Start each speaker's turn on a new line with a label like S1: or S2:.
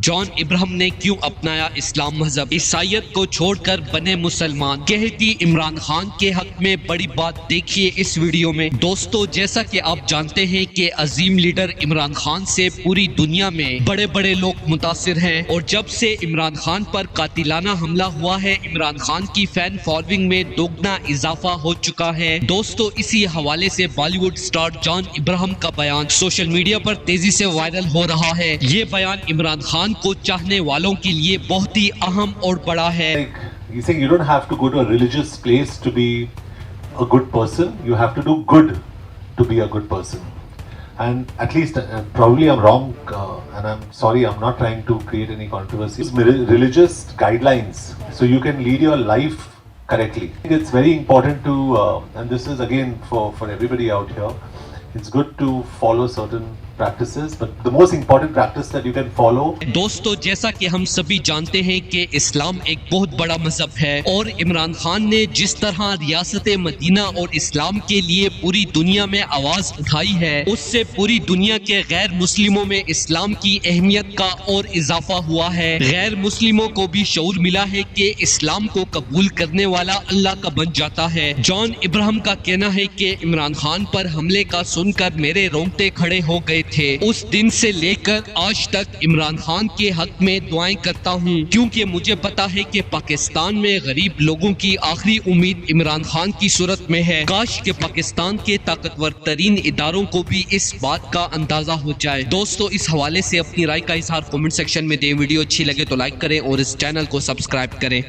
S1: John Ibrahim ने क्यों अपनाया इस्लाम मजहब, ईसाइयत को छोड़कर बने मुसलमान, कहती इमरान खान के हक में बड़ी बात। देखिए इस वीडियो में। दोस्तों, जैसा कि आप जानते हैं कि अजीम लीडर इमरान खान से पूरी दुनिया में बड़े बड़े लोग मुतासिर हैं और जब से इमरान खान पर कातिलाना हमला हुआ है, इमरान खान की फैन फॉलोइंग में दोगुना इजाफा हो चुका है। दोस्तों, इसी हवाले से बॉलीवुड स्टार जॉन इब्राहिम का बयान सोशल मीडिया पर तेजी से वायरल हो रहा है। ये बयान इमरान खान को चाहने वालों के लिए बहुत ही अहम और बड़ा है।
S2: He's saying you don't have to go to a religious place to be a good person. You have to do good to be a good person. And at least, probably I'm wrong, and I'm sorry, I'm not trying to create any controversy. Religious guidelines, so you can lead your life correctly. It's very important to, and this is again for everybody out here. It's good to follow certain practices, but the most important practice that you can follow.
S1: दोस्तों, जैसा कि हम सभी जानते हैं कि इस्लाम एक बहुत बड़ा मजहब है और इमरान खान ने जिस तरह रियासत मदीना और इस्लाम के लिए पूरी दुनिया में आवाज उठाई है, उससे पूरी दुनिया के गैर मुस्लिमों में इस्लाम की अहमियत का और इजाफा हुआ है। गैर मुस्लिमों को भी शऊर मिला है कि इस्लाम को कबूल करने वाला अल्लाह का बन जाता है। जॉन इब्राहिम का कहना है कि इमरान खान पर हमले का सुनकर मेरे रोंगटे खड़े हो गए थे। उस दिन से लेकर आज तक इमरान खान के हक में दुआएं करता हूं, क्योंकि मुझे पता है कि पाकिस्तान में गरीब लोगों की आखिरी उम्मीद इमरान खान की सूरत में है। काश के पाकिस्तान के ताकतवर तरीन इदारों को भी इस बात का अंदाजा हो जाए। दोस्तों, इस हवाले से अपनी राय का इजहार कमेंट सेक्शन में दें। वीडियो अच्छी लगे तो लाइक करें और इस चैनल को सब्सक्राइब करें।